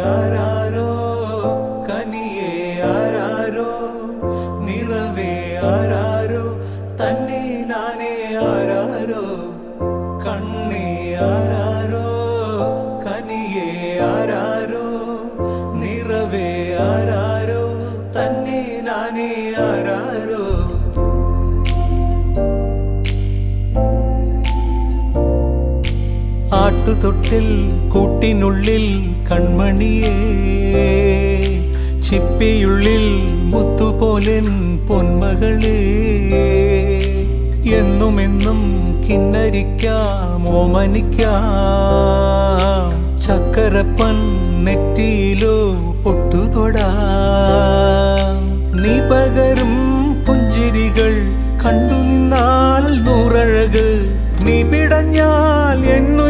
ആരാരോ കനിയേ ആരാരോ നിറവേ ആരാരോ തന്നെ നാനേ ആരാരോ കണ്ണേ ആരാരോ കനിയേ ആരാരോ നിറവേ ആരാരോ തന്നെ നാനേ ആരാരോ. ആട്ടുതൊട്ടിൽ കൂട്ടിനുള്ളിൽ കൺമണിയേ ചിപ്പിയുള്ളിൽ മുത്തുപോലെൻ പൊന്മകളേ എന്നുമെന്നും കിന്നരിക്കാം ഓമനിക്കാം ചക്കരപ്പൻ നെറ്റിയിലോ പൊട്ടുതൊടാ നീ പകരും പുഞ്ചിരികൾ കണ്ടു നിന്നാൽ നൂറഴക് നീ പിടഞ്ഞാൽ എന്നു